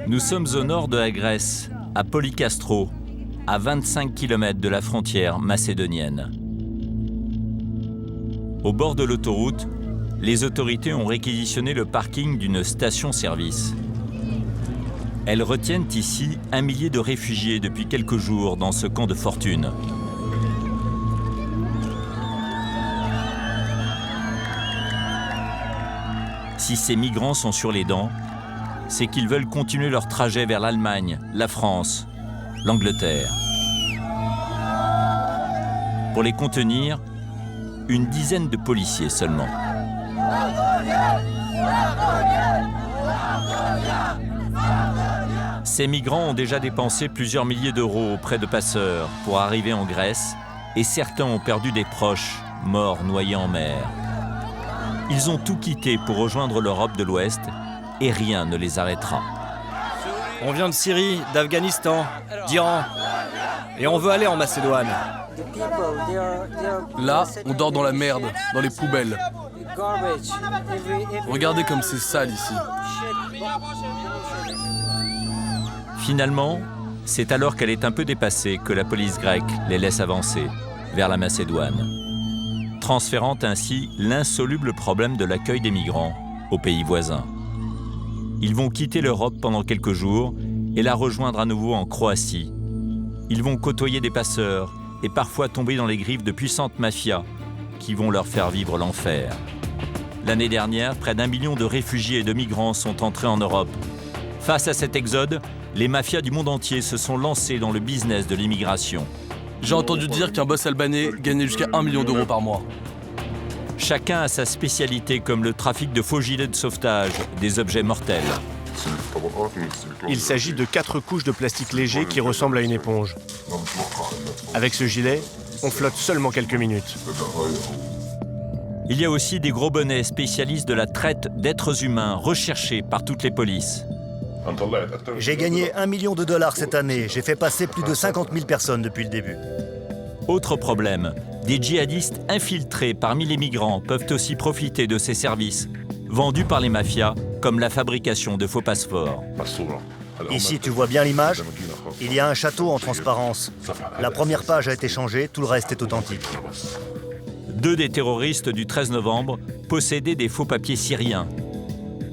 Nous sommes au nord de la Grèce, à Polykastro, à 25 km de la frontière macédonienne. Au bord de l'autoroute, les autorités ont réquisitionné le parking d'une station-service. Elles retiennent ici 1 millier de réfugiés depuis quelques jours dans ce camp de fortune. Si ces migrants sont sur les dents, c'est qu'ils veulent continuer leur trajet vers l'Allemagne, la France, l'Angleterre. Pour les contenir, une dizaine de policiers seulement. Ces migrants ont déjà dépensé plusieurs milliers d'euros auprès de passeurs pour arriver en Grèce et certains ont perdu des proches, morts noyés en mer. Ils ont tout quitté pour rejoindre l'Europe de l'Ouest et rien ne les arrêtera. On vient de Syrie, d'Afghanistan, d'Iran et on veut aller en Macédoine. Là, on dort dans la merde, dans les poubelles. Regardez comme c'est sale ici. Finalement, c'est alors qu'elle est un peu dépassée que la police grecque les laisse avancer vers la Macédoine, transférant ainsi l'insoluble problème de l'accueil des migrants aux pays voisins. Ils vont quitter l'Europe pendant quelques jours et la rejoindre à nouveau en Croatie. Ils vont côtoyer des passeurs et parfois tomber dans les griffes de puissantes mafias qui vont leur faire vivre l'enfer. L'année dernière, près d'1 million de réfugiés et de migrants sont entrés en Europe. Face à cet exode, les mafias du monde entier se sont lancées dans le business de l'immigration. J'ai entendu dire qu'un boss albanais gagnait jusqu'à 1 million d'euros par mois. Chacun a sa spécialité, comme le trafic de faux gilets de sauvetage, des objets mortels. Il s'agit de 4 couches de plastique léger qui ressemblent à une éponge. Avec ce gilet, on flotte seulement quelques minutes. Il y a aussi des gros bonnets spécialistes de la traite d'êtres humains recherchés par toutes les polices. J'ai gagné 1 million de dollars cette année. J'ai fait passer plus de 50 000 personnes depuis le début. Autre problème, des djihadistes infiltrés parmi les migrants peuvent aussi profiter de ces services, vendus par les mafias, comme la fabrication de faux passeports. Ici, tu vois bien l'image? Il y a un château en transparence. La première page a été changée, tout le reste est authentique. 2 des terroristes du 13 novembre possédaient des faux papiers syriens.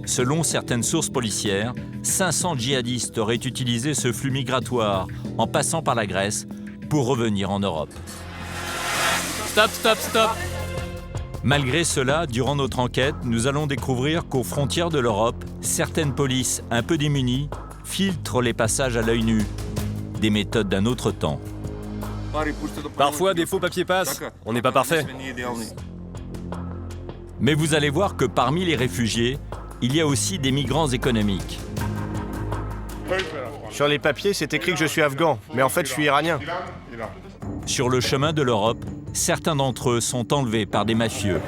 Selon certaines sources policières, 500 djihadistes auraient utilisé ce flux migratoire en passant par la Grèce pour revenir en Europe. Stop, stop, stop! Malgré cela, durant notre enquête, nous allons découvrir qu'aux frontières de l'Europe, certaines polices un peu démunies filtrent les passages à l'œil nu. Des méthodes d'un autre temps. Parfois, des faux papiers passent. On n'est pas parfait. Mais vous allez voir que parmi les réfugiés, il y a aussi des migrants économiques. Sur les papiers, c'est écrit que je suis afghan, mais en fait, je suis iranien. Sur le chemin de l'Europe, certains d'entre eux sont enlevés par des mafieux.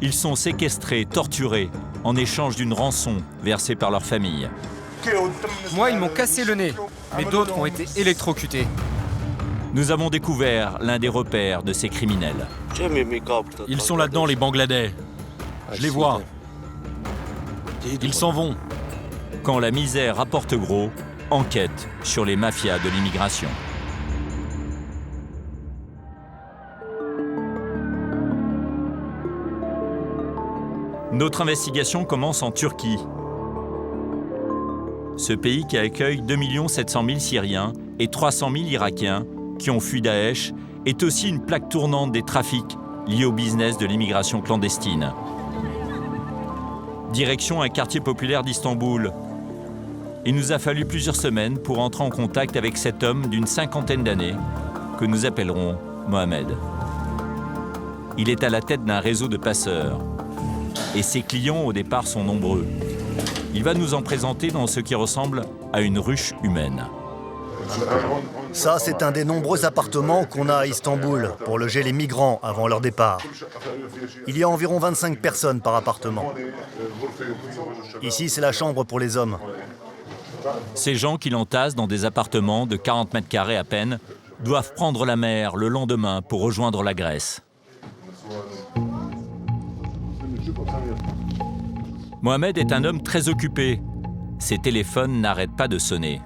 Ils sont séquestrés, torturés, en échange d'une rançon versée par leur famille. Moi, ils m'ont cassé le nez, mais d'autres ont été électrocutés. Nous avons découvert l'un des repères de ces criminels. Ils sont là-dedans, les Bangladais. Je les vois. Ils s'en vont. Quand la misère rapporte gros, enquête sur les mafias de l'immigration. Notre investigation commence en Turquie. Ce pays qui accueille 2 700 000 Syriens et 300 000 Irakiens qui ont fui Daesh est aussi une plaque tournante des trafics liés au business de l'immigration clandestine. Direction un quartier populaire d'Istanbul. Il nous a fallu plusieurs semaines pour entrer en contact avec cet homme d'une 50aine d'années que nous appellerons Mohamed. Il est à la tête d'un réseau de passeurs et ses clients au départ sont nombreux. Il va nous en présenter dans ce qui ressemble à une ruche humaine. Ça, c'est un des nombreux appartements qu'on a à Istanbul pour loger les migrants avant leur départ. Il y a environ 25 personnes par appartement. Ici, c'est la chambre pour les hommes. Ces gens qui l'entassent dans des appartements de 40 mètres carrés à peine doivent prendre la mer le lendemain pour rejoindre la Grèce. Mohamed est un homme très occupé. Ses téléphones n'arrêtent pas de sonner.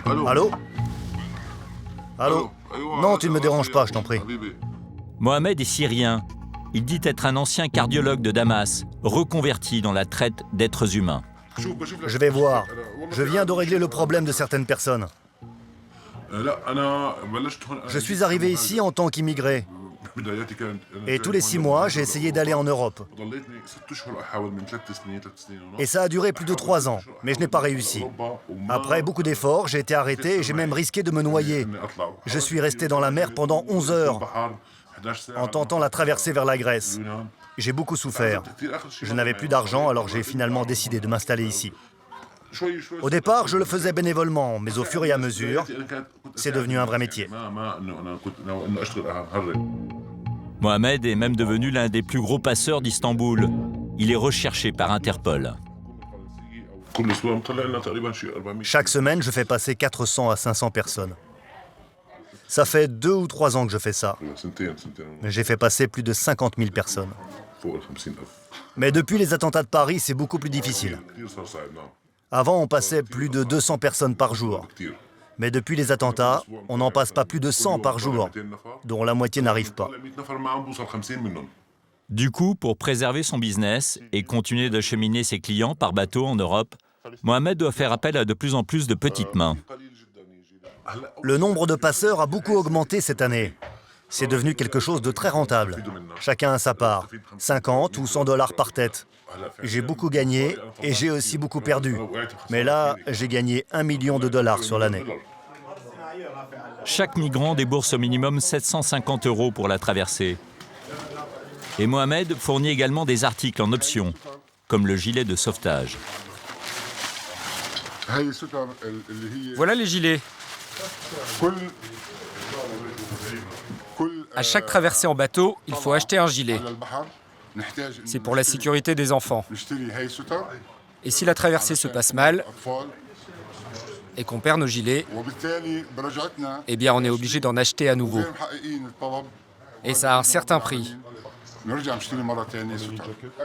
Allô? Allô? Non, tu ne me déranges pas, je t'en prie. Mohamed est syrien. Il dit être un ancien cardiologue de Damas, reconverti dans la traite d'êtres humains. Je vais voir. Je viens de régler le problème de certaines personnes. Je suis arrivé ici en tant qu'immigré. Et tous les 6 mois, j'ai essayé d'aller en Europe. Et ça a duré plus de 3 ans, mais je n'ai pas réussi. Après beaucoup d'efforts, j'ai été arrêté et j'ai même risqué de me noyer. Je suis resté dans la mer pendant 11 heures, en tentant la traversée vers la Grèce. J'ai beaucoup souffert. Je n'avais plus d'argent, alors j'ai finalement décidé de m'installer ici. Au départ, je le faisais bénévolement, mais au fur et à mesure, c'est devenu un vrai métier. Mohamed est même devenu l'un des plus gros passeurs d'Istanbul. Il est recherché par Interpol. Chaque semaine, je fais passer 400 à 500 personnes. Ça fait 2 ou 3 ans que je fais ça. J'ai fait passer plus de 50 000 personnes. Mais depuis les attentats de Paris, c'est beaucoup plus difficile. Avant, on passait plus de 200 personnes par jour. Mais depuis les attentats, on n'en passe pas plus de 100 par jour, dont la moitié n'arrive pas. Du coup, pour préserver son business et continuer d'acheminer ses clients par bateau en Europe, Mohamed doit faire appel à de plus en plus de petites mains. Le nombre de passeurs a beaucoup augmenté cette année. C'est devenu quelque chose de très rentable. Chacun a sa part, 50 ou 100 $ par tête. J'ai beaucoup gagné et j'ai aussi beaucoup perdu. Mais là, j'ai gagné $1 million sur l'année. Chaque migrant débourse au minimum 750 € pour la traversée. Et Mohamed fournit également des articles en option, comme le gilet de sauvetage. Voilà les gilets. À chaque traversée en bateau, il faut acheter un gilet. C'est pour la sécurité des enfants. Et si la traversée se passe mal et qu'on perd nos gilets, eh bien on est obligé d'en acheter à nouveau. Et ça a un certain prix.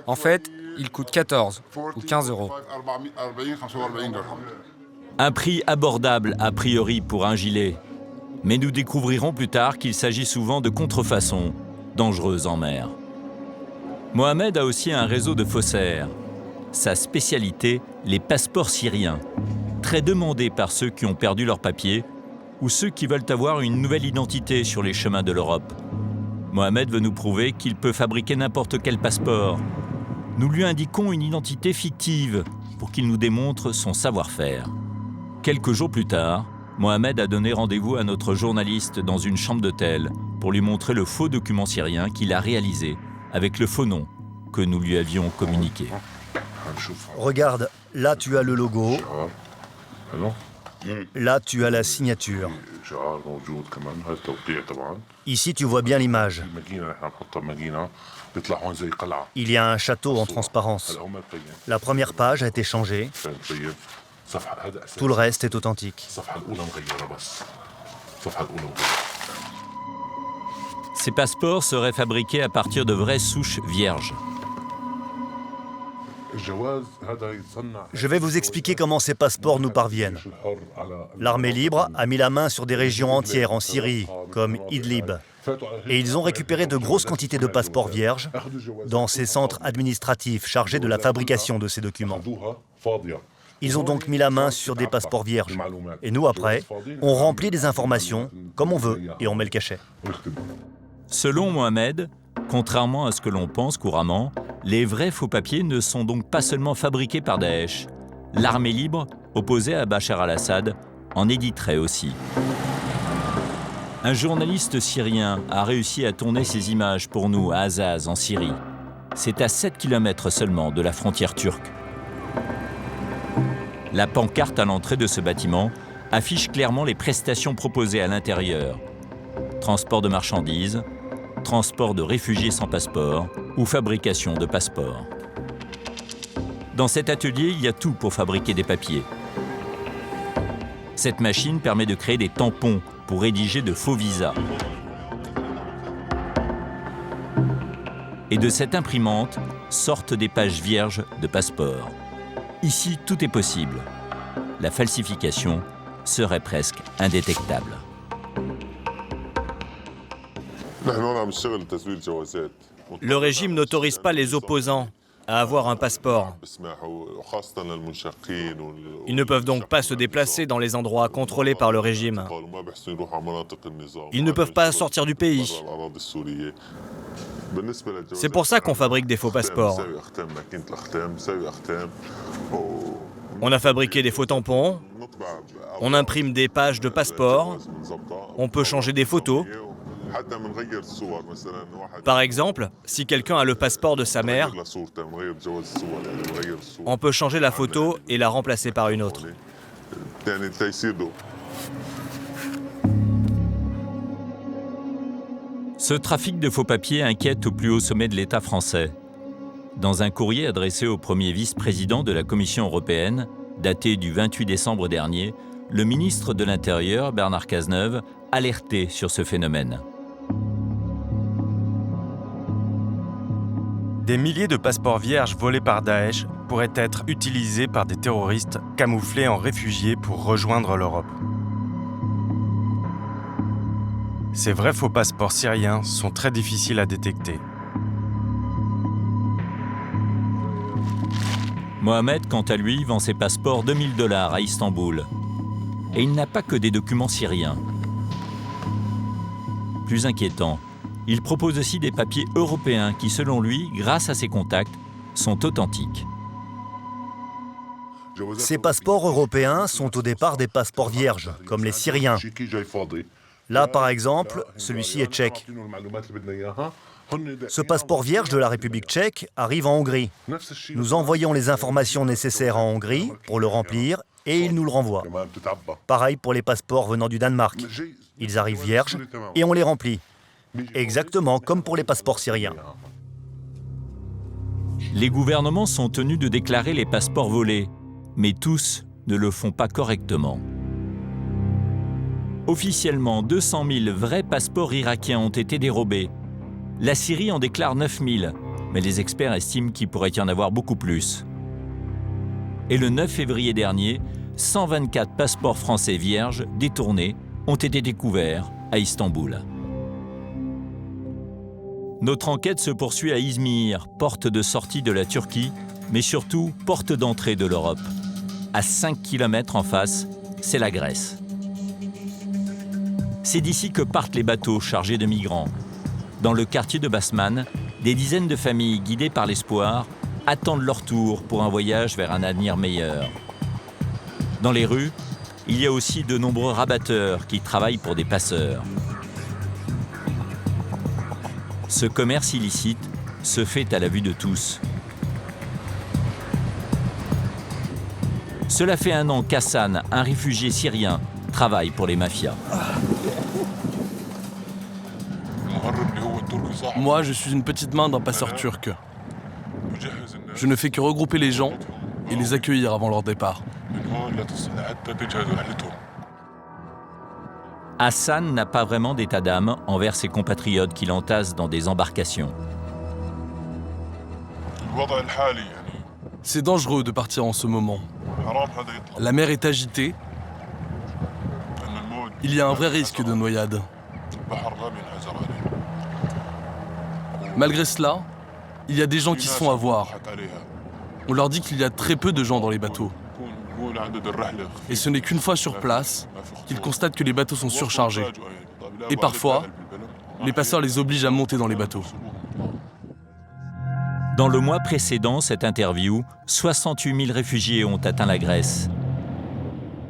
En fait, il coûte 14 ou 15 €. Un prix abordable a priori pour un gilet. Mais nous découvrirons plus tard qu'il s'agit souvent de contrefaçons, dangereuses en mer. Mohamed a aussi un réseau de faussaires. Sa spécialité, les passeports syriens, très demandés par ceux qui ont perdu leurs papiers ou ceux qui veulent avoir une nouvelle identité sur les chemins de l'Europe. Mohamed veut nous prouver qu'il peut fabriquer n'importe quel passeport. Nous lui indiquons une identité fictive pour qu'il nous démontre son savoir-faire. Quelques jours plus tard, Mohamed a donné rendez-vous à notre journaliste dans une chambre d'hôtel pour lui montrer le faux document syrien qu'il a réalisé avec le faux nom que nous lui avions communiqué. Regarde, là tu as le logo, là tu as la signature. Ici tu vois bien l'image. Il y a un château en transparence. La première page a été changée. Tout le reste est authentique. Ces passeports seraient fabriqués à partir de vraies souches vierges. Je vais vous expliquer comment ces passeports nous parviennent. L'armée libre a mis la main sur des régions entières en Syrie, comme Idlib. Et ils ont récupéré de grosses quantités de passeports vierges dans ces centres administratifs chargés de la fabrication de ces documents. Ils ont donc mis la main sur des passeports vierges. Et nous, après, on remplit des informations comme on veut et on met le cachet. Selon Mohamed, contrairement à ce que l'on pense couramment, les vrais faux papiers ne sont donc pas seulement fabriqués par Daesh. L'armée libre, opposée à Bachar al-Assad, en éditerait aussi. Un journaliste syrien a réussi à tourner ces images pour nous à Azaz, en Syrie. C'est à 7 km seulement de la frontière turque. La pancarte à l'entrée de ce bâtiment affiche clairement les prestations proposées à l'intérieur. Transport de marchandises, transport de réfugiés sans passeport ou fabrication de passeports. Dans cet atelier, il y a tout pour fabriquer des papiers. Cette machine permet de créer des tampons pour rédiger de faux visas. Et de cette imprimante sortent des pages vierges de passeports. Ici, tout est possible. La falsification serait presque indétectable. Le régime n'autorise pas les opposants à avoir un passeport. Ils ne peuvent donc pas se déplacer dans les endroits contrôlés par le régime. Ils ne peuvent pas sortir du pays. C'est pour ça qu'on fabrique des faux passeports. On a fabriqué des faux tampons, on imprime des pages de passeport, on peut changer des photos. Par exemple, si quelqu'un a le passeport de sa mère, on peut changer la photo et la remplacer par une autre. Ce trafic de faux papiers inquiète au plus haut sommet de l'État français. Dans un courrier adressé au premier vice-président de la Commission européenne, daté du 28 décembre dernier, le ministre de l'Intérieur, Bernard Cazeneuve, alertait sur ce phénomène. Des milliers de passeports vierges volés par Daesh pourraient être utilisés par des terroristes camouflés en réfugiés pour rejoindre l'Europe. Ces vrais faux passeports syriens sont très difficiles à détecter. Mohamed, quant à lui, vend ses passeports $2000 à Istanbul. Et il n'a pas que des documents syriens. Plus inquiétant, il propose aussi des papiers européens qui, selon lui, grâce à ses contacts, sont authentiques. Ces passeports européens sont au départ des passeports vierges, comme les Syriens. Là, par exemple, celui-ci est tchèque. Ce passeport vierge de la République tchèque arrive en Hongrie. Nous envoyons les informations nécessaires en Hongrie pour le remplir et ils nous le renvoient. Pareil pour les passeports venant du Danemark. Ils arrivent vierges et on les remplit. Exactement comme pour les passeports syriens. Les gouvernements sont tenus de déclarer les passeports volés, mais tous ne le font pas correctement. Officiellement, 200 000 vrais passeports irakiens ont été dérobés. La Syrie en déclare 9 000, mais les experts estiment qu'il pourrait y en avoir beaucoup plus. Et le 9 février dernier, 124 passeports français vierges détournés ont été découverts à Istanbul. Notre enquête se poursuit à Izmir, porte de sortie de la Turquie, mais surtout porte d'entrée de l'Europe. À 5 km en face, c'est la Grèce. C'est d'ici que partent les bateaux chargés de migrants. Dans le quartier de Basman, des dizaines de familles guidées par l'espoir attendent leur tour pour un voyage vers un avenir meilleur. Dans les rues, il y a aussi de nombreux rabatteurs qui travaillent pour des passeurs. Ce commerce illicite se fait à la vue de tous. Cela fait 1 an qu'Hassan, un réfugié syrien, travaille pour les mafias. Moi, je suis une petite main d'un passeur turc. Je ne fais que regrouper les gens et les accueillir avant leur départ. Hassan n'a pas vraiment d'état d'âme envers ses compatriotes qui l'entassent dans des embarcations. C'est dangereux de partir en ce moment. La mer est agitée. Il y a un vrai risque de noyade. Malgré cela, il y a des gens qui se font avoir. On leur dit qu'il y a très peu de gens dans les bateaux. Et ce n'est qu'une fois sur place qu'ils constatent que les bateaux sont surchargés. Et parfois, les passeurs les obligent à monter dans les bateaux. Dans le mois précédent cette interview, 68 000 réfugiés ont atteint la Grèce.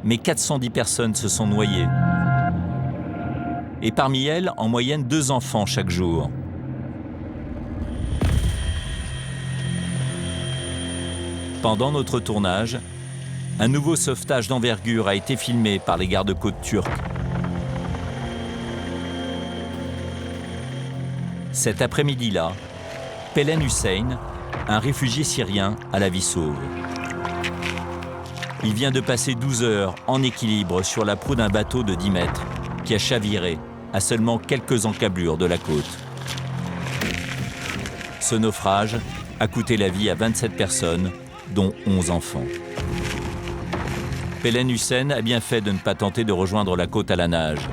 Mais 410 personnes se sont noyées. Et parmi elles, en moyenne, 2 enfants chaque jour. Pendant notre tournage, un nouveau sauvetage d'envergure a été filmé par les gardes-côtes turcs. Cet après-midi-là, Pelen Hussein, un réfugié syrien, a la vie sauve. Il vient de passer 12 heures en équilibre sur la proue d'un bateau de 10 mètres qui a chaviré à seulement quelques encablures de la côte. Ce naufrage a coûté la vie à 27 personnes, dont 11 enfants. Pelen Hussein a bien fait de ne pas tenter de rejoindre la côte à la nage.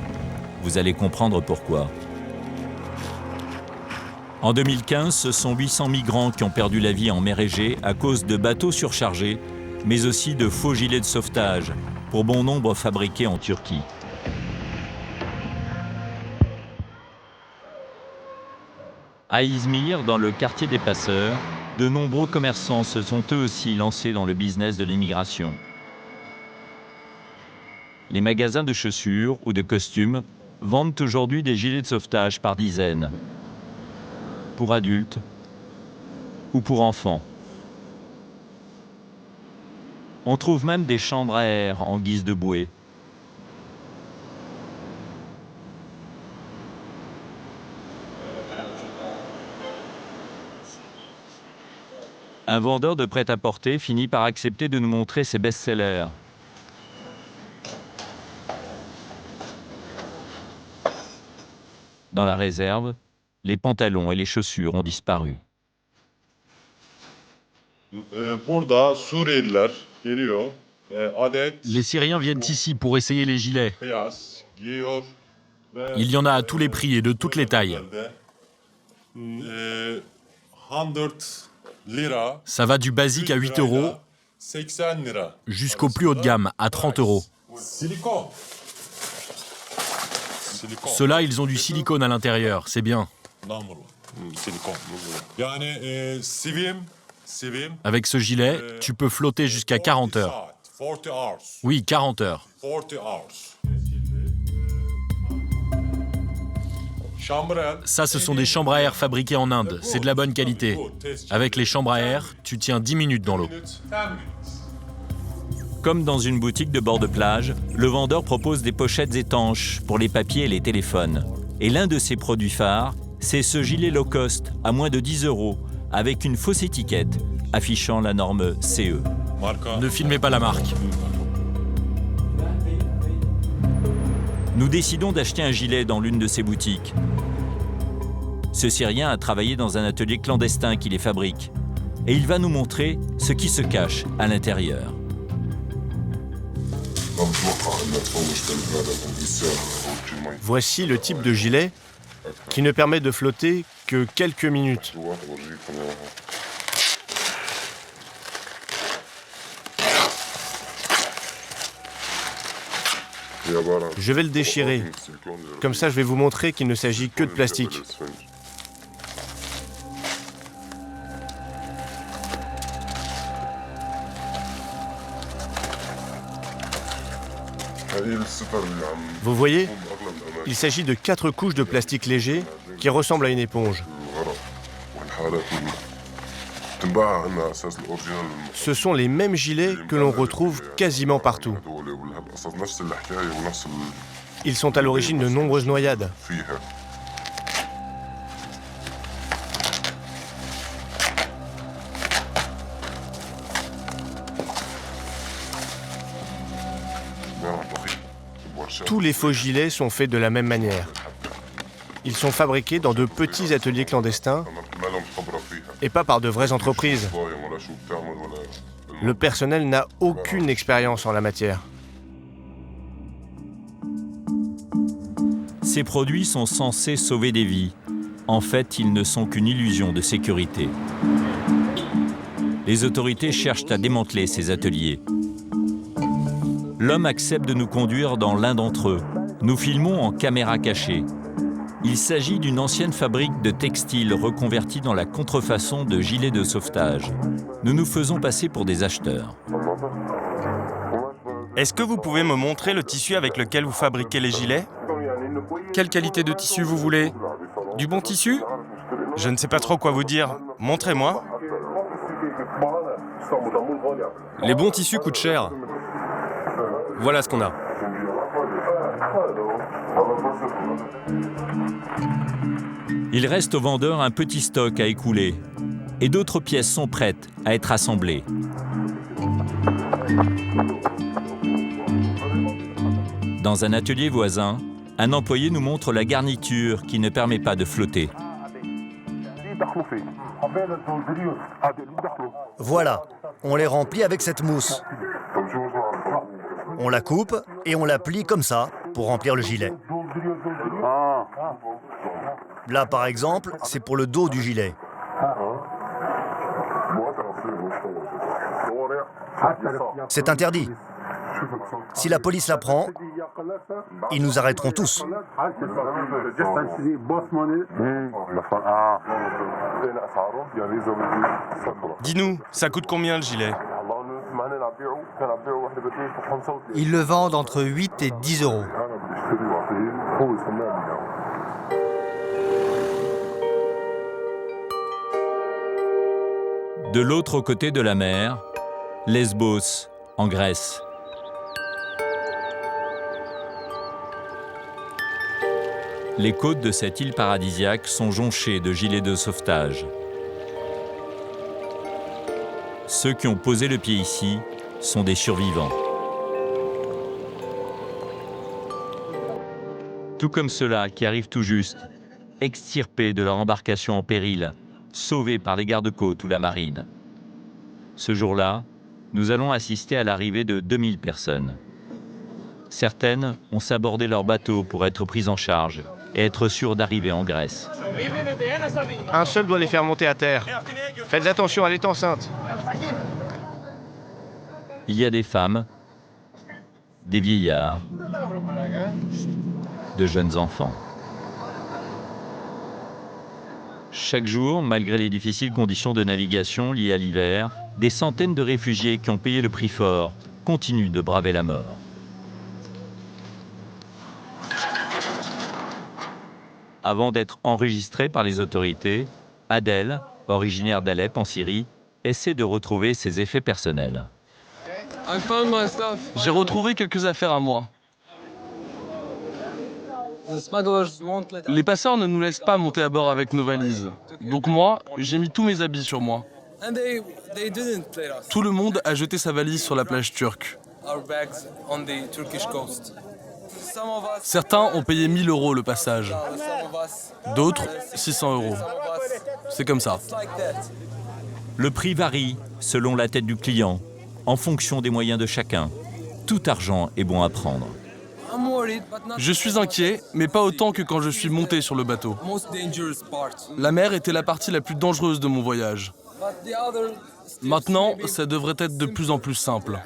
Vous allez comprendre pourquoi. En 2015, ce sont 800 migrants qui ont perdu la vie en mer Égée à cause de bateaux surchargés, mais aussi de faux gilets de sauvetage, pour bon nombre fabriqués en Turquie. À Izmir, dans le quartier des passeurs, de nombreux commerçants se sont eux aussi lancés dans le business de l'immigration. Les magasins de chaussures ou de costumes vendent aujourd'hui des gilets de sauvetage par dizaines, pour adultes ou pour enfants. On trouve même des chambres à air en guise de bouée. Un vendeur de prêt-à-porter finit par accepter de nous montrer ses best-sellers. Dans la réserve, les pantalons et les chaussures ont disparu. Les Syriens viennent ici pour essayer les gilets. Il y en a à tous les prix et de toutes les tailles. Ça va du basique à 8 € jusqu'au plus haut de gamme à 30 €. Ceux-là, ils ont du silicone à l'intérieur, c'est bien. Avec ce gilet, tu peux flotter jusqu'à 40 heures. Oui, 40 heures. Ça, ce sont des chambres à air fabriquées en Inde. C'est de la bonne qualité. Avec les chambres à air, tu tiens 10 minutes dans l'eau. Comme dans une boutique de bord de plage, le vendeur propose des pochettes étanches pour les papiers et les téléphones. Et l'un de ses produits phares, c'est ce gilet low cost à moins de 10 € avec une fausse étiquette affichant la norme CE. Ne filmez pas la marque. Nous décidons d'acheter un gilet dans l'une de ces boutiques. Ce Syrien a travaillé dans un atelier clandestin qui les fabrique. Et il va nous montrer ce qui se cache à l'intérieur. Voici le type de gilet qui ne permet de flotter que quelques minutes. Je vais le déchirer. Comme ça, je vais vous montrer qu'il ne s'agit que de plastique. Vous voyez, il s'agit de 4 couches de plastique léger qui ressemblent à une éponge. Ce sont les mêmes gilets que l'on retrouve quasiment partout. Ils sont à l'origine de nombreuses noyades. Tous les faux gilets sont faits de la même manière. Ils sont fabriqués dans de petits ateliers clandestins et pas par de vraies entreprises. Le personnel n'a aucune expérience en la matière. Ces produits sont censés sauver des vies. En fait, ils ne sont qu'une illusion de sécurité. Les autorités cherchent à démanteler ces ateliers. L'homme accepte de nous conduire dans l'un d'entre eux. Nous filmons en caméra cachée. Il s'agit d'une ancienne fabrique de textiles reconvertie dans la contrefaçon de gilets de sauvetage. Nous nous faisons passer pour des acheteurs. Est-ce que vous pouvez me montrer le tissu avec lequel vous fabriquez les gilets? Quelle qualité de tissu vous voulez? Du bon tissu? Je ne sais pas trop quoi vous dire. Montrez-moi. Les bons tissus coûtent cher. Voilà ce qu'on a. Il reste au vendeur un petit stock à écouler et d'autres pièces sont prêtes à être assemblées. Dans un atelier voisin, un employé nous montre la garniture qui ne permet pas de flotter. Voilà, on les remplit avec cette mousse. On la coupe et on la plie comme ça pour remplir le gilet. Là, par exemple, c'est pour le dos du gilet. C'est interdit. Si la police la prend, ils nous arrêteront tous. Dis-nous, ça coûte combien le gilet? Ils le vendent entre 8 et 10 euros. De l'autre côté de la mer, Lesbos, en Grèce. Les côtes de cette île paradisiaque sont jonchées de gilets de sauvetage. Ceux qui ont posé le pied ici sont des survivants. Tout comme ceux-là qui arrivent tout juste, extirpés de leur embarcation en péril, sauvés par les gardes-côtes ou la marine. Ce jour-là, nous allons assister à l'arrivée de 2000 personnes. Certaines ont sabordé leur bateau pour être prises en charge et être sûres d'arriver en Grèce. Un seul doit les faire monter à terre. Faites attention, elle est enceinte. Il y a des femmes, des vieillards, de jeunes enfants. Chaque jour, malgré les difficiles conditions de navigation liées à l'hiver, des centaines de réfugiés qui ont payé le prix fort continuent de braver la mort. Avant d'être enregistré par les autorités, Adel, originaire d'Alep en Syrie, essaie de retrouver ses effets personnels. J'ai retrouvé quelques affaires à moi. Les passeurs ne nous laissent pas monter à bord avec nos valises. Donc moi, j'ai mis tous mes habits sur moi. Tout le monde a jeté sa valise sur la plage turque. Certains ont payé 1000 euros le passage. D'autres, 600 euros. C'est comme ça. Le prix varie selon la tête du client, en fonction des moyens de chacun. Tout argent est bon à prendre. Je suis inquiet, mais pas autant que quand je suis monté sur le bateau. La mer était la partie la plus dangereuse de mon voyage. Maintenant, ça devrait être de plus en plus simple.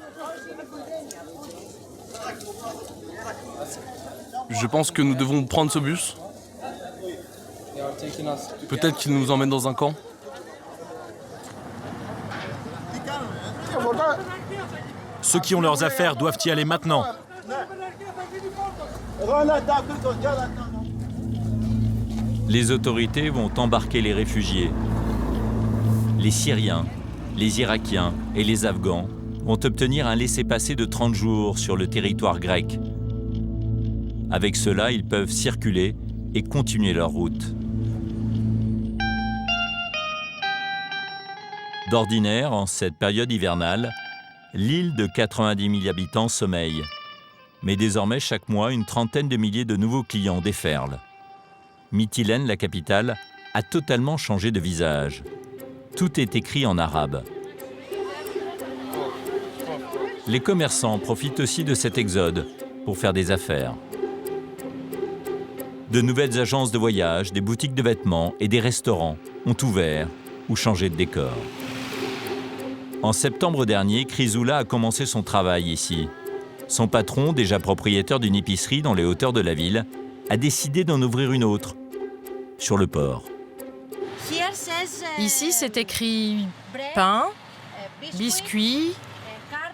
Je pense que nous devons prendre ce bus. Peut-être qu'il nous emmène dans un camp. Ceux qui ont leurs affaires doivent y aller maintenant. Les autorités vont embarquer les réfugiés. Les Syriens, les Irakiens et les Afghans vont obtenir un laissez-passer de 30 jours sur le territoire grec. Avec cela, ils peuvent circuler et continuer leur route. D'ordinaire, en cette période hivernale, l'île de 90 000 habitants sommeille. Mais désormais, chaque mois, une trentaine de milliers de nouveaux clients déferlent. Mytilène, la capitale, a totalement changé de visage. Tout est écrit en arabe. Les commerçants profitent aussi de cet exode pour faire des affaires. De nouvelles agences de voyage, des boutiques de vêtements et des restaurants ont ouvert ou changé de décor. En septembre dernier, Chrysoula a commencé son travail ici. Son patron, déjà propriétaire d'une épicerie dans les hauteurs de la ville, a décidé d'en ouvrir une autre, sur le port. Ici, c'est écrit pain, biscuits,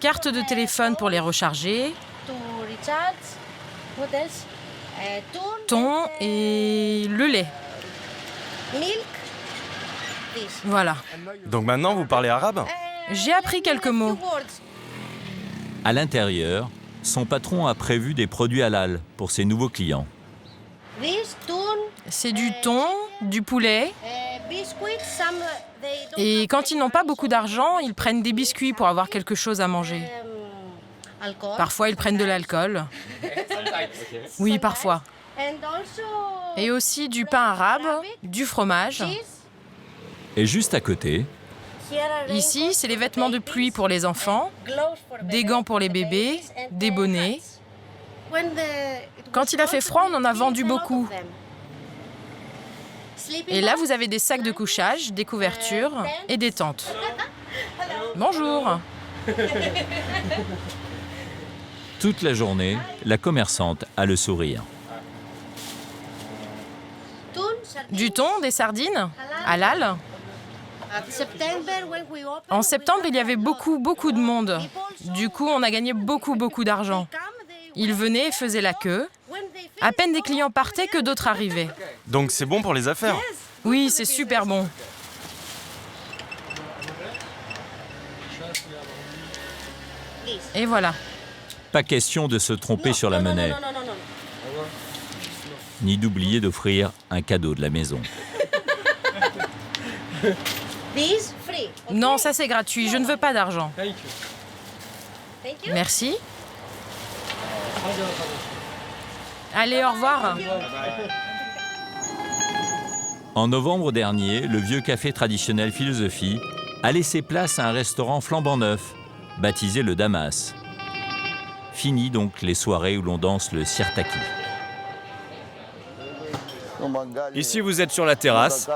carte de téléphone pour les recharger, thon et le lait. Voilà. Donc maintenant, vous parlez arabe? J'ai appris quelques mots. À l'intérieur, son patron a prévu des produits halal pour ses nouveaux clients. C'est du thon, du poulet. Et quand ils n'ont pas beaucoup d'argent, ils prennent des biscuits pour avoir quelque chose à manger. Parfois, ils prennent de l'alcool. Oui, parfois. Et aussi du pain arabe, du fromage. Et juste à côté, Ici, c'est les vêtements de pluie pour les enfants, des gants pour les bébés, des bonnets. Quand il a fait froid, on en a vendu beaucoup. Et là, vous avez des sacs de couchage, des couvertures et des tentes. Bonjour. toute la journée, la commerçante a le sourire. Du thon, des sardines, halal. En septembre, il y avait beaucoup de monde. Du coup, on a gagné beaucoup d'argent. Ils venaient et faisaient la queue. À peine des clients partaient que d'autres arrivaient. Donc c'est bon pour les affaires? Oui, c'est super bon. Et voilà. Pas question de se tromper sur la monnaie, ni d'oublier d'offrir un cadeau de la maison. Non, ça c'est gratuit, je ne veux pas d'argent. Merci. Allez, au revoir. En novembre dernier, le vieux café traditionnel Philosophie a laissé place à un restaurant flambant neuf, baptisé le Damas. Fini donc les soirées où l'on danse le sirtaki. Ici, vous êtes sur la terrasse,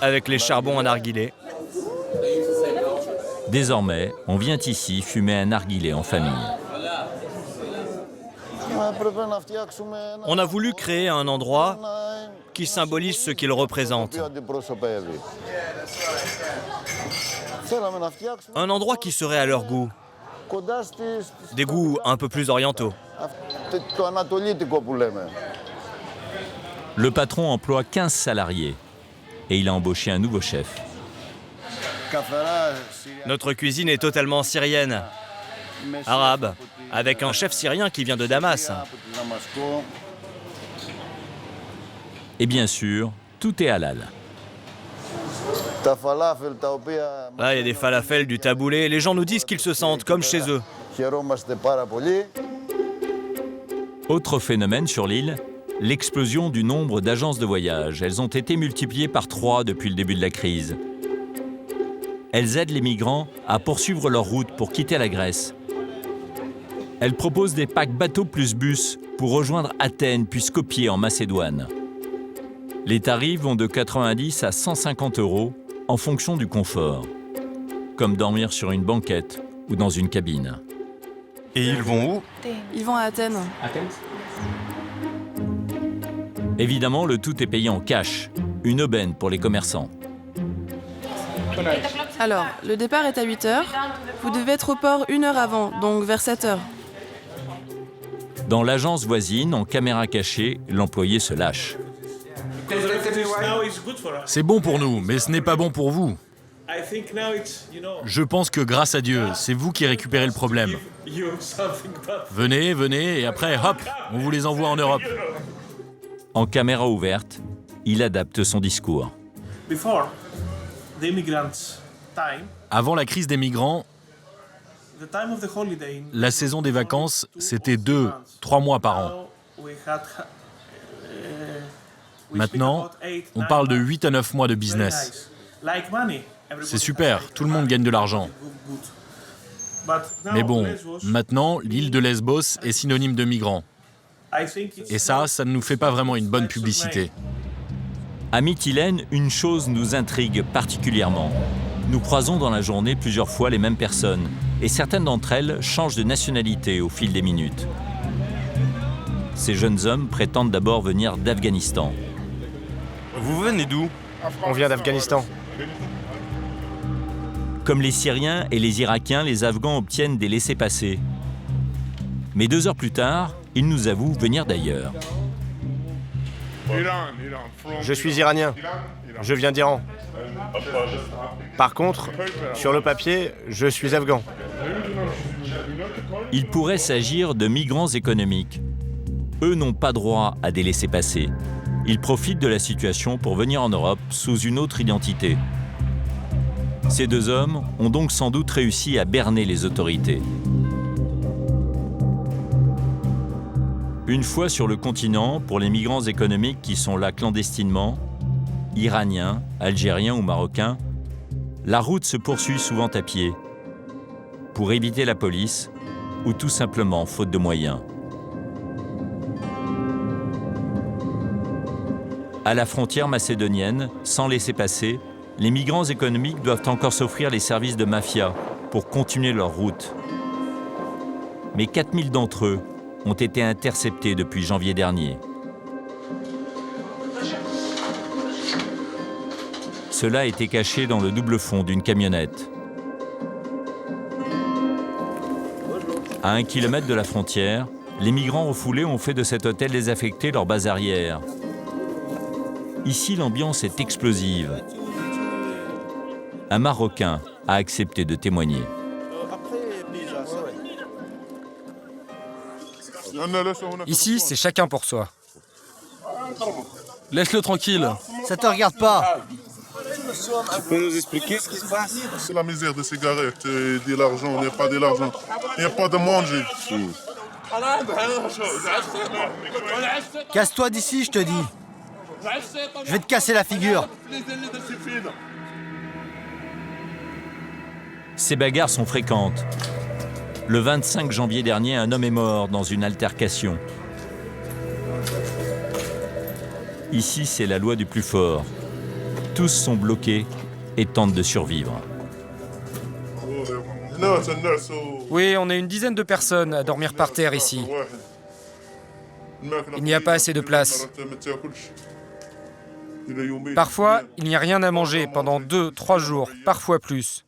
avec les charbons à narguilé. Désormais, on vient ici fumer un narguilé en famille. On a voulu créer un endroit qui symbolise ce qu'il représente. Un endroit qui serait à leur goût. Des goûts un peu plus orientaux. Le patron emploie 15 salariés et il a embauché un nouveau chef. Notre cuisine est totalement syrienne, arabe, avec un chef syrien qui vient de Damas. Et bien sûr, tout est halal. Là, il y a des falafels, du taboulé. Les gens nous disent qu'ils se sentent comme chez eux. Autre phénomène sur l'île, l'explosion du nombre d'agences de voyage. Elles ont été multipliées par 3 depuis le début de la crise. Elles aident les migrants à poursuivre leur route pour quitter la Grèce. Elles proposent des packs bateaux plus bus pour rejoindre Athènes puis Skopje en Macédoine. Les tarifs vont de 90 à 150 € en fonction du confort, comme dormir sur une banquette ou dans une cabine. Et ils vont où? Ils vont à Athènes. Évidemment, le tout est payé en cash, une aubaine pour les commerçants. Alors, le départ est à 8h. Vous devez être au port 1 heure avant, donc vers 7h. Dans l'agence voisine, en caméra cachée, l'employé se lâche. C'est bon pour nous, mais ce n'est pas bon pour vous. Je pense que grâce à Dieu, c'est vous qui récupérez le problème. Venez, et après, hop, on vous les envoie en Europe. En caméra ouverte, il adapte son discours. Avant la crise des migrants, la saison des vacances, c'était 2-3 mois par an. Maintenant, on parle de 8 à 9 mois de business. C'est super, tout le monde gagne de l'argent. Mais bon, maintenant, l'île de Lesbos est synonyme de migrants. Et ça ne nous fait pas vraiment une bonne publicité. À Mytilène, une chose nous intrigue particulièrement. Nous croisons dans la journée plusieurs fois les mêmes personnes, et certaines d'entre elles changent de nationalité au fil des minutes. Ces jeunes hommes prétendent d'abord venir d'Afghanistan. Vous venez d'où? On vient d'Afghanistan. Comme les Syriens et les Irakiens, les Afghans obtiennent des laissez-passer. Mais 2 heures plus tard, ils nous avouent venir d'ailleurs. Je suis iranien. Je viens d'Iran. Par contre, sur le papier, je suis afghan. Il pourrait s'agir de migrants économiques. Eux n'ont pas droit à des laissez-passer. Ils profitent de la situation pour venir en Europe sous une autre identité. Ces 2 hommes ont donc sans doute réussi à berner les autorités. Une fois sur le continent, pour les migrants économiques qui sont là clandestinement, Iraniens, Algériens ou Marocains, la route se poursuit souvent à pied, pour éviter la police ou tout simplement faute de moyens. À la frontière macédonienne, sans laisser-passer, les migrants économiques doivent encore s'offrir les services de mafia pour continuer leur route. Mais 4000 d'entre eux ont été interceptés depuis janvier dernier. Cela a été caché dans le double fond d'une camionnette. À 1 kilomètre de la frontière, les migrants refoulés ont fait de cet hôtel désaffecté leur base arrière. Ici, l'ambiance est explosive. Un Marocain a accepté de témoigner. Ici, c'est chacun pour soi. Laisse-le tranquille. Ça te regarde pas. Tu peux nous expliquer ce qui se passe? C'est la misère de cigarettes, de l'argent, il n'y a pas de l'argent, il n'y a pas de manger. Casse-toi d'ici, je te dis. Je vais te casser la figure. Ces bagarres sont fréquentes. Le 25 janvier dernier, un homme est mort dans une altercation. Ici, c'est la loi du plus fort. Tous sont bloqués et tentent de survivre. Oui, on est une dizaine de personnes à dormir par terre ici. Il n'y a pas assez de place. Parfois, il n'y a rien à manger pendant 2-3 jours, parfois plus.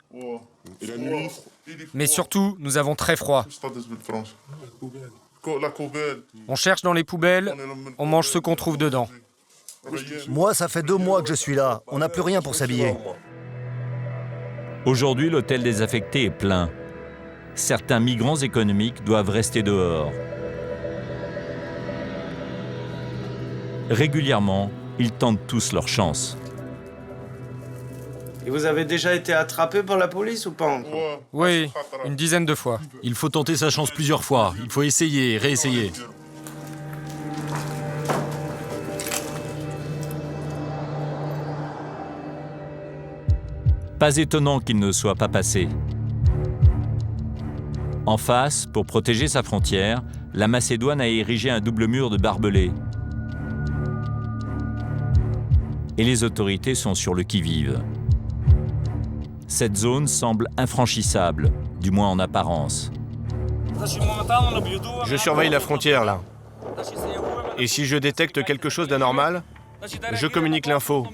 Mais surtout, nous avons très froid. On cherche dans les poubelles, on mange ce qu'on trouve dedans. Moi, ça fait 2 mois que je suis là. On n'a plus rien pour s'habiller. Aujourd'hui, l'hôtel désaffecté est plein. Certains migrants économiques doivent rester dehors. Régulièrement, ils tentent tous leur chance. Et vous avez déjà été attrapé par la police ou pas encore? Oui, une dizaine de fois. Il faut tenter sa chance plusieurs fois. Il faut essayer et réessayer. Pas étonnant qu'il ne soit pas passé. En face, pour protéger sa frontière, la Macédoine a érigé un double mur de barbelés. Et les autorités sont sur le qui-vive. Cette zone semble infranchissable, du moins en apparence. Je surveille la frontière, là. Et si je détecte quelque chose d'anormal, je communique l'info.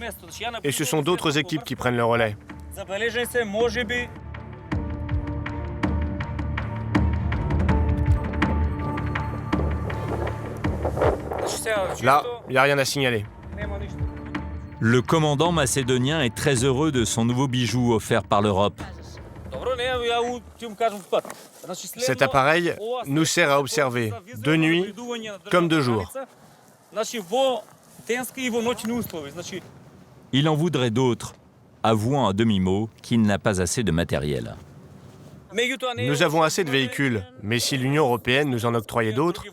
Et ce sont d'autres équipes qui prennent le relais. Là, il n'y a rien à signaler. Le commandant macédonien est très heureux de son nouveau bijou offert par l'Europe. Cet appareil nous sert à observer, de nuit comme de jour. Il en voudrait d'autres, avouant à demi-mot qu'il n'a pas assez de matériel. Nous avons assez de véhicules, mais si l'Union européenne nous en octroyait d'autres,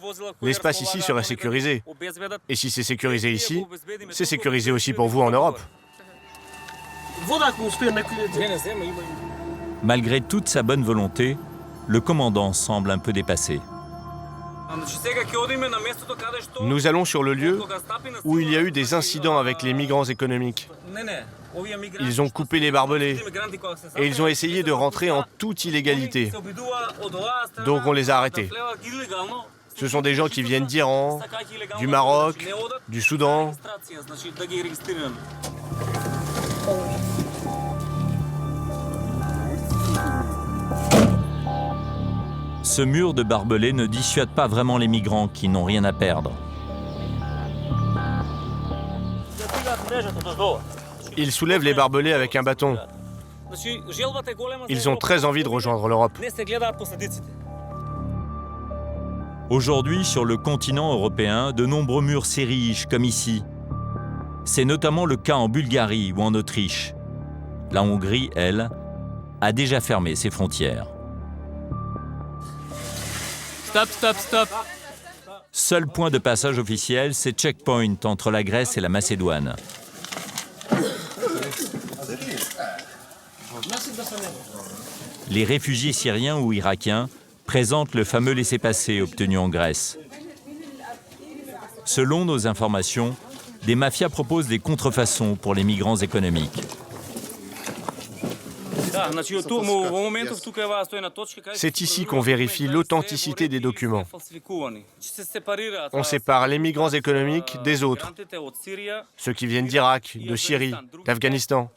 l'espace ici serait sécurisé. Et si c'est sécurisé ici, c'est sécurisé aussi pour vous en Europe. Malgré toute sa bonne volonté, le commandant semble un peu dépassé. Nous allons sur le lieu où il y a eu des incidents avec les migrants économiques. Ils ont coupé les barbelés et ils ont essayé de rentrer en toute illégalité. Donc on les a arrêtés. Ce sont des gens qui viennent d'Iran, du Maroc, du Soudan. Ce mur de barbelés ne dissuade pas vraiment les migrants qui n'ont rien à perdre. Ils soulèvent les barbelés avec un bâton. Ils ont très envie de rejoindre l'Europe. Aujourd'hui, sur le continent européen, de nombreux murs s'érigent, comme ici. C'est notamment le cas en Bulgarie ou en Autriche. La Hongrie, elle, a déjà fermé ses frontières. Stop, stop, stop. Seul point de passage officiel, c'est checkpoint entre la Grèce et la Macédoine. Les réfugiés syriens ou irakiens présentent le fameux laissez-passer obtenu en Grèce. Selon nos informations, des mafias proposent des contrefaçons pour les migrants économiques. C'est ici qu'on vérifie l'authenticité des documents. On sépare les migrants économiques des autres, ceux qui viennent d'Irak, de Syrie, d'Afghanistan.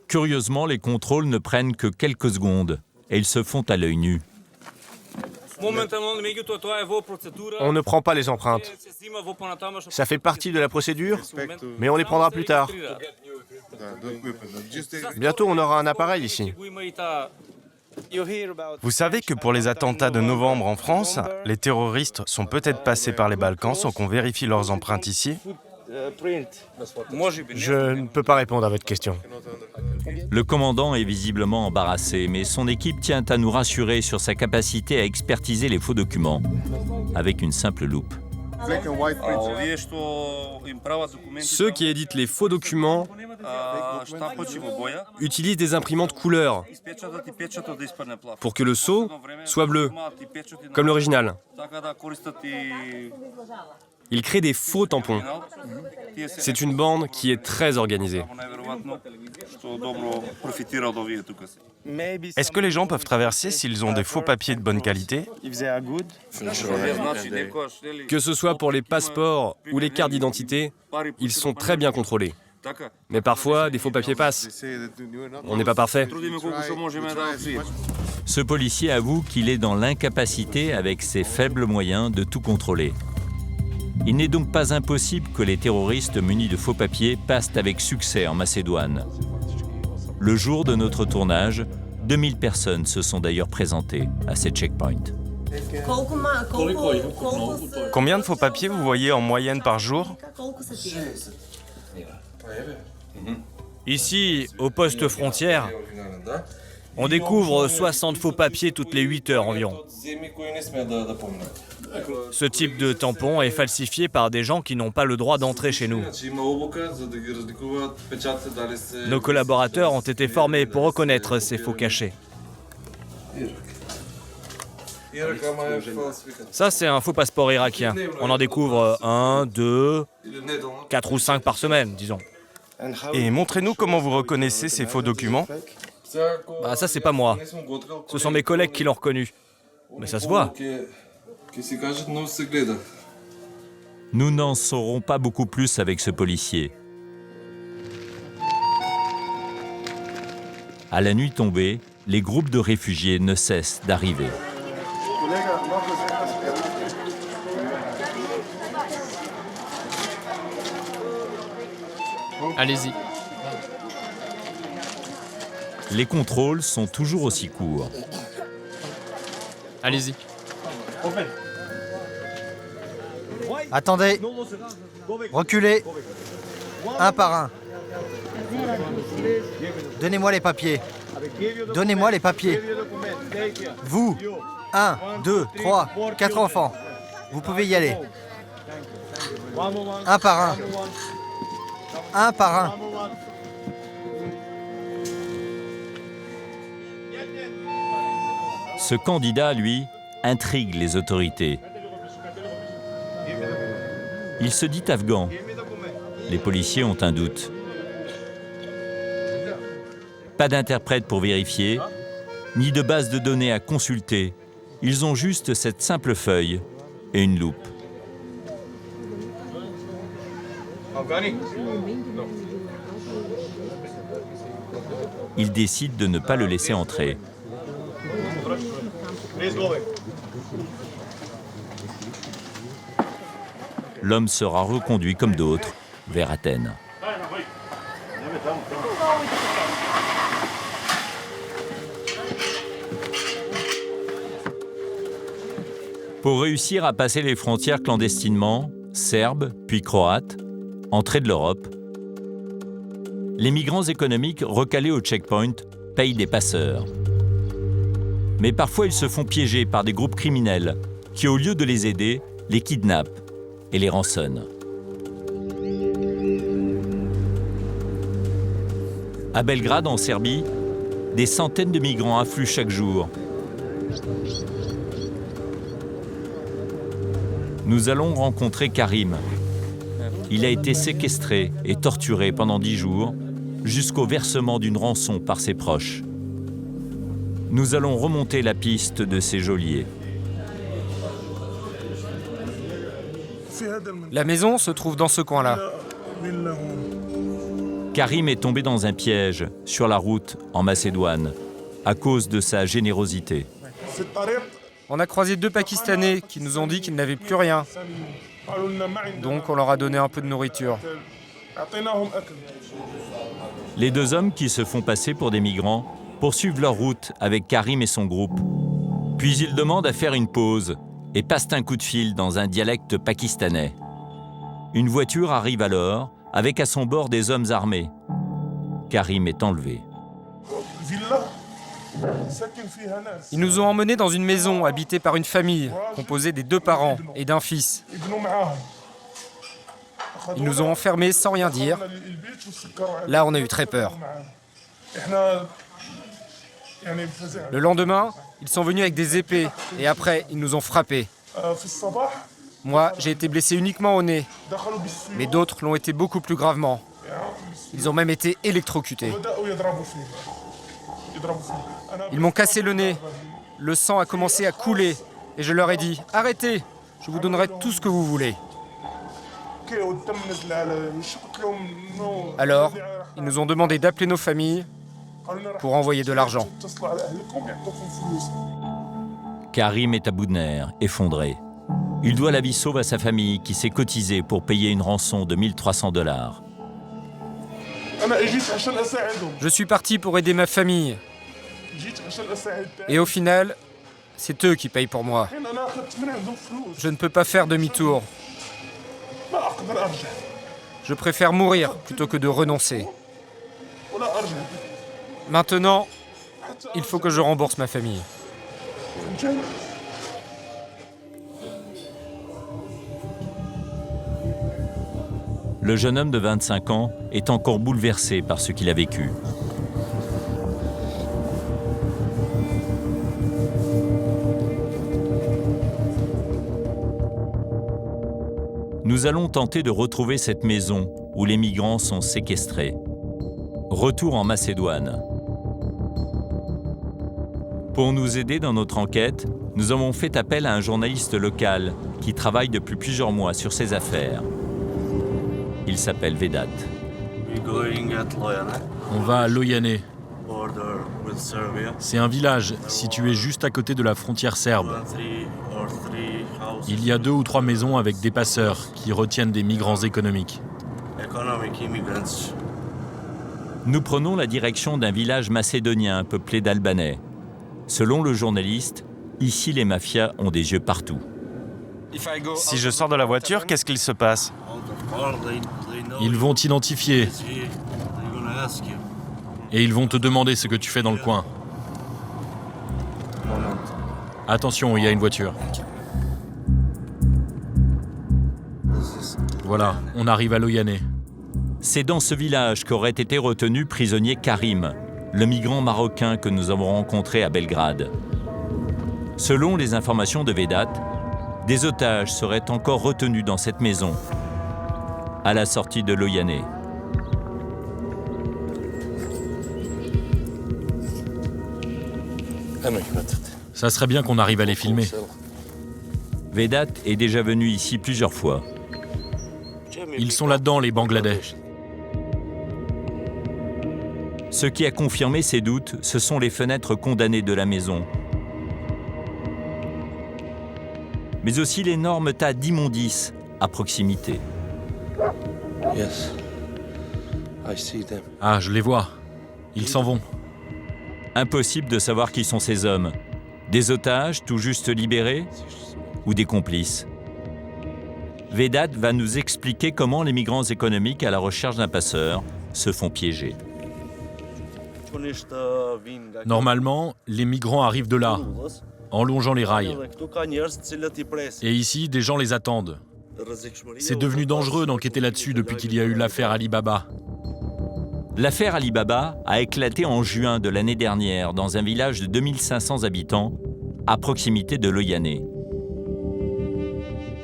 Curieusement, les contrôles ne prennent que quelques secondes et ils se font à l'œil nu. On ne prend pas les empreintes. Ça fait partie de la procédure, mais on les prendra plus tard. Bientôt, on aura un appareil ici. Vous savez que pour les attentats de novembre en France, les terroristes sont peut-être passés par les Balkans sans qu'on vérifie leurs empreintes ici? Je ne peux pas répondre à votre question. Le commandant est visiblement embarrassé, mais son équipe tient à nous rassurer sur sa capacité à expertiser les faux documents avec une simple loupe. Ceux qui éditent les faux documents utilisent des imprimantes couleur pour que le sceau soit bleu, comme l'original. Ils créent des faux tampons. C'est une bande qui est très organisée. Est-ce que les gens peuvent traverser s'ils ont des faux papiers de bonne qualité? Que ce soit pour les passeports ou les cartes d'identité, ils sont très bien contrôlés. Mais parfois, des faux papiers passent. On n'est pas parfait. Ce policier avoue qu'il est dans l'incapacité, avec ses faibles moyens, de tout contrôler. Il n'est donc pas impossible que les terroristes munis de faux papiers passent avec succès en Macédoine. Le jour de notre tournage, 2000 personnes se sont d'ailleurs présentées à ces checkpoints. Combien de faux papiers vous voyez en moyenne par jour? Ici, au poste frontière, on découvre 60 faux papiers toutes les 8 heures environ. Ce type de tampon est falsifié par des gens qui n'ont pas le droit d'entrer chez nous. Nos collaborateurs ont été formés pour reconnaître ces faux cachets. Ça, c'est un faux passeport irakien. On en découvre 1, 2, 4 ou 5 par semaine, disons. Et montrez-nous comment vous reconnaissez ces faux documents. Bah, ça, c'est pas moi. Ce sont mes collègues qui l'ont reconnu. Mais ça se voit. Nous n'en saurons pas beaucoup plus avec ce policier. À la nuit tombée, les groupes de réfugiés ne cessent d'arriver. Allez-y. Les contrôles sont toujours aussi courts. Allez-y. Attendez. Reculez. Un par un. Donnez-moi les papiers. Donnez-moi les papiers. Vous, 1, 2, 3, 4 enfants. Vous pouvez y aller. Un par un. Un par un. Ce candidat, lui, intrigue les autorités. Il se dit afghan. Les policiers ont un doute. Pas d'interprète pour vérifier, ni de base de données à consulter. Ils ont juste cette simple feuille et une loupe. Ils décident de ne pas le laisser entrer. L'homme sera reconduit comme d'autres vers Athènes. Pour réussir à passer les frontières clandestinement, serbes puis croates, entrée de l'Europe, les migrants économiques recalés au checkpoint payent des passeurs. Mais parfois ils se font piéger par des groupes criminels qui, au lieu de les aider, les kidnappent et les rançonnent. À Belgrade, en Serbie, des centaines de migrants affluent chaque jour. Nous allons rencontrer Karim. Il a été séquestré et torturé pendant 10 jours, jusqu'au versement d'une rançon par ses proches. Nous allons remonter la piste de ces geôliers. La maison se trouve dans ce coin-là. Karim est tombé dans un piège sur la route en Macédoine à cause de sa générosité. On a croisé 2 Pakistanais qui nous ont dit qu'ils n'avaient plus rien. Donc on leur a donné un peu de nourriture. Les 2 hommes qui se font passer pour des migrants poursuivent leur route avec Karim et son groupe. Puis ils demandent à faire une pause et passent un coup de fil dans un dialecte pakistanais. Une voiture arrive alors, avec à son bord des hommes armés. Karim est enlevé. Ils nous ont emmenés dans une maison habitée par une famille, composée des 2 parents et d'un fils. Ils nous ont enfermés sans rien dire. Là, on a eu très peur. Le lendemain, ils sont venus avec des épées et après, ils nous ont frappés. Moi, j'ai été blessé uniquement au nez, mais d'autres l'ont été beaucoup plus gravement. Ils ont même été électrocutés. Ils m'ont cassé le nez. Le sang a commencé à couler et je leur ai dit « Arrêtez, je vous donnerai tout ce que vous voulez ». Alors, ils nous ont demandé d'appeler nos familles pour envoyer de l'argent. Karim est à bout de nerfs, effondré. Il doit la vie sauve à sa famille qui s'est cotisée pour payer une rançon de $1300. Je suis parti pour aider ma famille. Et au final, c'est eux qui payent pour moi. Je ne peux pas faire demi-tour. Je préfère mourir plutôt que de renoncer. Maintenant, il faut que je rembourse ma famille. Le jeune homme de 25 ans est encore bouleversé par ce qu'il a vécu. Nous allons tenter de retrouver cette maison où les migrants sont séquestrés. Retour en Macédoine. Pour nous aider dans notre enquête, nous avons fait appel à un journaliste local qui travaille depuis plusieurs mois sur ces affaires. Il s'appelle Vedat. On va à Lojane. C'est un village situé juste à côté de la frontière serbe. Il y a 2 ou 3 maisons avec des passeurs qui retiennent des migrants économiques. Nous prenons la direction d'un village macédonien peuplé d'Albanais. Selon le journaliste, ici les mafias ont des yeux partout. Si je sors de la voiture, qu'est-ce qu'il se passe? Ils vont t'identifier. Et ils vont te demander ce que tu fais dans le coin. Attention, il y a une voiture. Voilà, on arrive à Lojane. C'est dans ce village qu'aurait été retenu prisonnier Karim, le migrant marocain que nous avons rencontré à Belgrade. Selon les informations de Vedat, des otages seraient encore retenus dans cette maison, à la sortie de Lojane. Ça serait bien qu'on arrive à les filmer. Vedat est déjà venu ici plusieurs fois. Ils sont là-dedans, les Bangladais. Ce qui a confirmé ses doutes, ce sont les fenêtres condamnées de la maison. Mais aussi l'énorme tas d'immondices à proximité. Ah, je les vois. Ils s'en vont. Impossible de savoir qui sont ces hommes. Des otages tout juste libérés ou des complices. Vedat va nous expliquer comment les migrants économiques à la recherche d'un passeur se font piéger. Normalement, les migrants arrivent de là, en longeant les rails. Et ici, des gens les attendent. C'est devenu dangereux d'enquêter là-dessus depuis qu'il y a eu l'affaire Ali Baba. L'affaire Ali Baba a éclaté en juin de l'année dernière dans un village de 2500 habitants, à proximité de Loyané.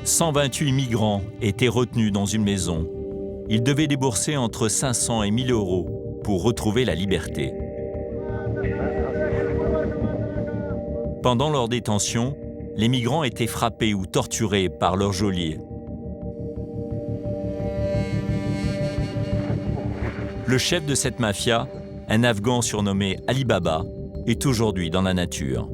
128 migrants étaient retenus dans une maison. Ils devaient débourser entre 500 et 1000 euros pour retrouver la liberté. Pendant leur détention, les migrants étaient frappés ou torturés par leurs geôliers. Le chef de cette mafia, un Afghan surnommé Ali Baba, est aujourd'hui dans la nature.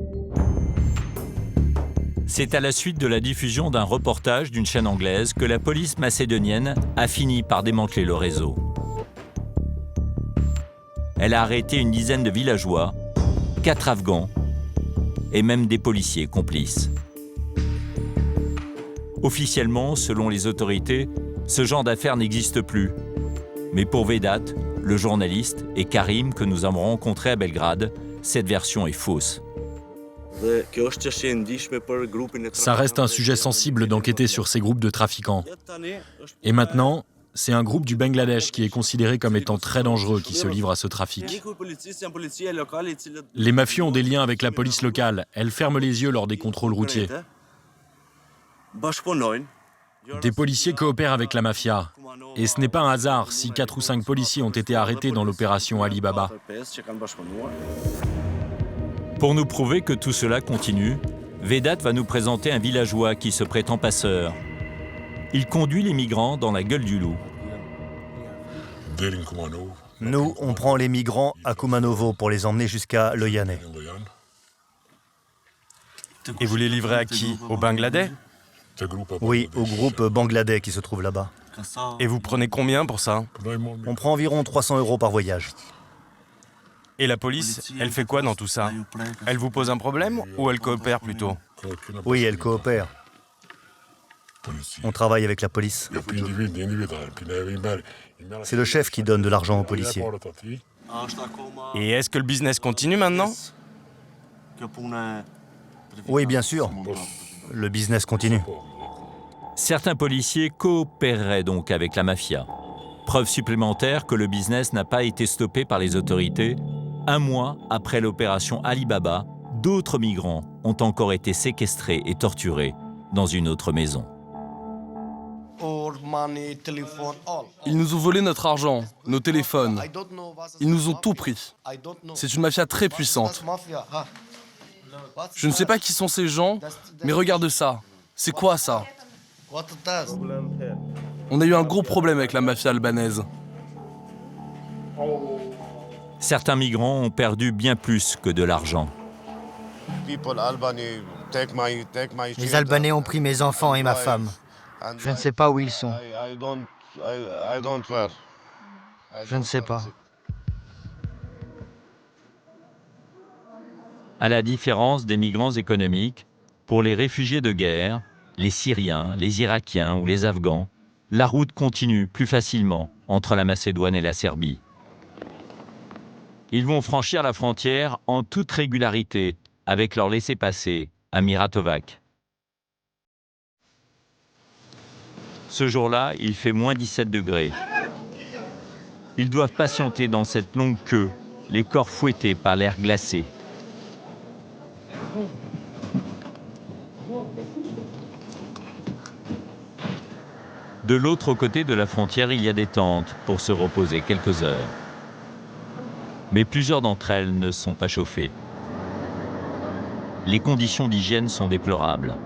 C'est à la suite de la diffusion d'un reportage d'une chaîne anglaise que la police macédonienne a fini par démanteler le réseau. Elle a arrêté une dizaine de villageois, 4 Afghans et même des policiers complices. Officiellement, selon les autorités, ce genre d'affaires n'existe plus. Mais pour Vedat, le journaliste, et Karim, que nous avons rencontrés à Belgrade, cette version est fausse. Ça reste un sujet sensible d'enquêter sur ces groupes de trafiquants. Et maintenant, c'est un groupe du Bangladesh qui est considéré comme étant très dangereux qui se livre à ce trafic. Les mafieux ont des liens avec la police locale. Elles ferment les yeux lors des contrôles routiers. Des policiers coopèrent avec la mafia. Et ce n'est pas un hasard si 4 ou 5 policiers ont été arrêtés dans l'opération Ali Baba. Pour nous prouver que tout cela continue, Vedat va nous présenter un villageois qui se prétend passeur. Il conduit les migrants dans la gueule du loup. Nous, on prend les migrants à Kumanovo pour les emmener jusqu'à Loyané. Et vous les livrez à qui? Au Bangladesh? Oui, au groupe bangladais qui se trouve là-bas. Et vous prenez combien pour ça? On prend environ 300 € par voyage. Et la police, elle fait quoi dans tout ça? Elle vous pose un problème ou elle coopère plutôt? Oui, elle coopère. On travaille avec la police. C'est le chef qui donne de l'argent aux policiers. Et est-ce que le business continue maintenant? Oui, bien sûr. Le business continue. Certains policiers coopéreraient donc avec la mafia. Preuve supplémentaire que le business n'a pas été stoppé par les autorités. Un mois après l'opération Ali Baba, d'autres migrants ont encore été séquestrés et torturés dans une autre maison. Ils nous ont volé notre argent, nos téléphones. Ils nous ont tout pris. C'est une mafia très puissante. Je ne sais pas qui sont ces gens, mais regarde ça. C'est quoi ça? On a eu un gros problème avec la mafia albanaise. Certains migrants ont perdu bien plus que de l'argent. Les Albanais ont pris mes enfants et ma femme. Je ne sais pas où ils sont. Je ne sais pas. À la différence des migrants économiques, pour les réfugiés de guerre, les Syriens, les Irakiens ou les Afghans, la route continue plus facilement entre la Macédoine et la Serbie. Ils vont franchir la frontière en toute régularité avec leur laissez-passer à Miratovac. Ce jour-là, il fait moins 17 degrés. Ils doivent patienter dans cette longue queue, les corps fouettés par l'air glacé. De l'autre côté de la frontière, il y a des tentes pour se reposer quelques heures. Mais plusieurs d'entre elles ne sont pas chauffées. Les conditions d'hygiène sont déplorables.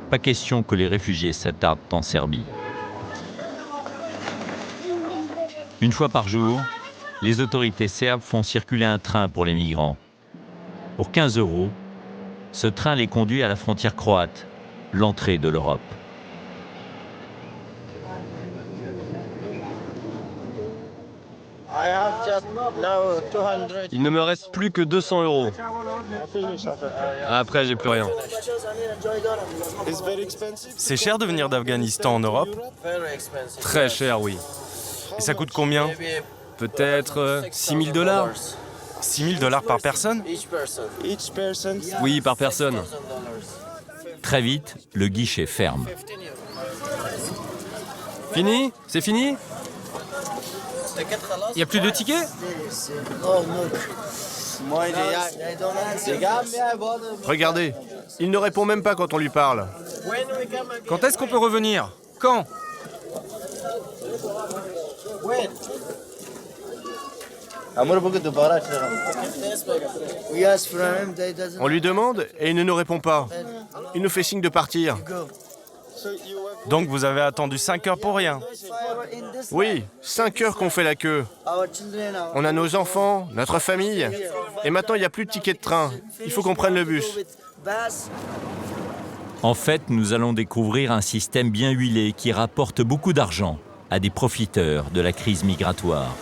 Pas question que les réfugiés s'attardent en Serbie. Une fois par jour, les autorités serbes font circuler un train pour les migrants. Pour 15 €, ce train les conduit à la frontière croate, l'entrée de l'Europe. Il ne me reste plus que 200 €. Après, j'ai plus rien. C'est cher de venir d'Afghanistan en Europe? Très cher, oui. Et ça coûte combien? Peut-être 6 000 $. 6 000 $ par personne? Oui, par personne. Très vite, le guichet ferme. Fini? C'est fini? Il n'y a plus de tickets? Regardez, il ne répond même pas quand on lui parle. Quand est-ce qu'on peut revenir? Quand? On lui demande et il ne nous répond pas. Il nous fait signe de partir. Donc vous avez attendu 5 heures pour rien? Oui, 5 heures qu'on fait la queue. On a nos enfants, notre famille. Et maintenant, il n'y a plus de ticket de train. Il faut qu'on prenne le bus. En fait, nous allons découvrir un système bien huilé qui rapporte beaucoup d'argent à des profiteurs de la crise migratoire.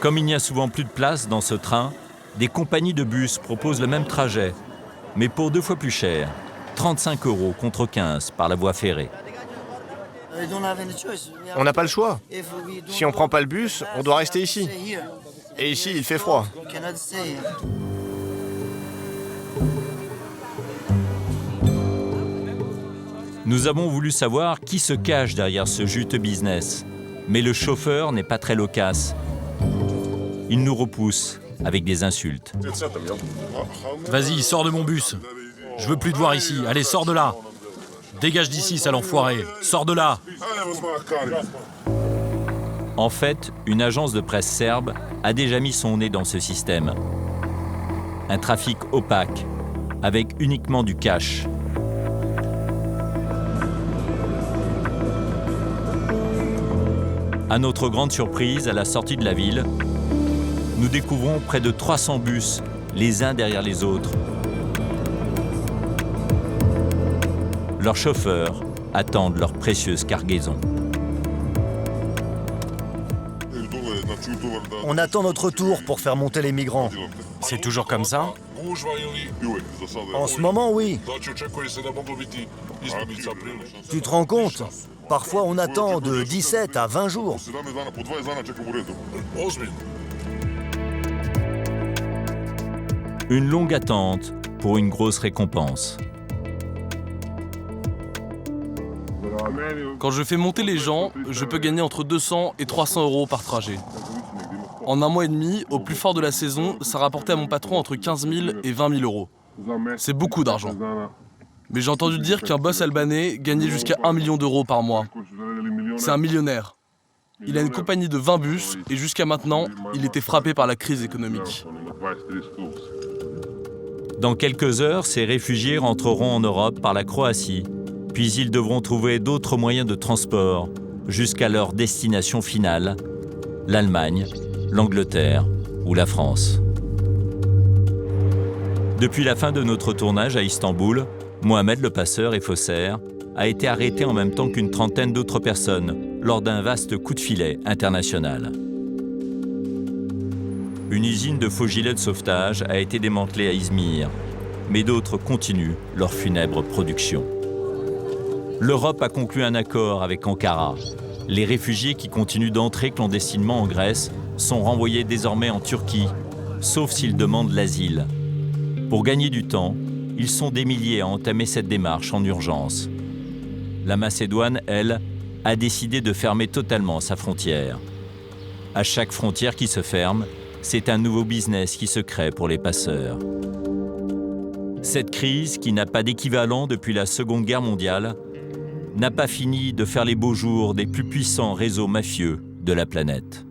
Comme il n'y a souvent plus de place dans ce train, des compagnies de bus proposent le même trajet, mais pour 2 fois plus cher, 35 € contre 15 par la voie ferrée. On n'a pas le choix. Si on ne prend pas le bus, on doit rester ici. Et ici, il fait froid. Nous avons voulu savoir qui se cache derrière ce juteux business. Mais le chauffeur n'est pas très loquace. Il nous repousse avec des insultes. Vas-y, sors de mon bus. Je veux plus te voir ici. Allez, sors de là. Dégage d'ici, sale enfoiré. Sors de là. En fait, une agence de presse serbe a déjà mis son nez dans ce système. Un trafic opaque, avec uniquement du cash. À notre grande surprise, à la sortie de la ville, nous découvrons près de 300 bus, les uns derrière les autres. Leurs chauffeurs attendent leur précieuse cargaison. On attend notre tour pour faire monter les migrants. C'est toujours comme ça? En ce moment, oui. Tu te rends compte? Parfois, on attend de 17 à 20 jours. Une longue attente pour une grosse récompense. Quand je fais monter les gens, je peux gagner entre 200 et 300 € par trajet. En 1 mois et demi, au plus fort de la saison, ça rapportait à mon patron entre 15 000 et 20 000 €. C'est beaucoup d'argent. Mais j'ai entendu dire qu'un boss albanais gagnait jusqu'à 1 million € par mois. C'est un millionnaire. Il a une compagnie de 20 bus et jusqu'à maintenant, il était frappé par la crise économique. Dans quelques heures, ces réfugiés rentreront en Europe par la Croatie, puis ils devront trouver d'autres moyens de transport jusqu'à leur destination finale, l'Allemagne, l'Angleterre ou la France. Depuis la fin de notre tournage à Istanbul, Mohamed le passeur et faussaire a été arrêté en même temps qu'une trentaine d'autres personnes lors d'un vaste coup de filet international. Une usine de faux gilets de sauvetage a été démantelée à Izmir, mais d'autres continuent leur funèbre production. L'Europe a conclu un accord avec Ankara. Les réfugiés qui continuent d'entrer clandestinement en Grèce sont renvoyés désormais en Turquie, sauf s'ils demandent l'asile. Pour gagner du temps, ils sont des milliers à entamer cette démarche en urgence. La Macédoine, elle, a décidé de fermer totalement sa frontière. À chaque frontière qui se ferme, c'est un nouveau business qui se crée pour les passeurs. Cette crise, qui n'a pas d'équivalent depuis la Seconde Guerre mondiale, n'a pas fini de faire les beaux jours des plus puissants réseaux mafieux de la planète.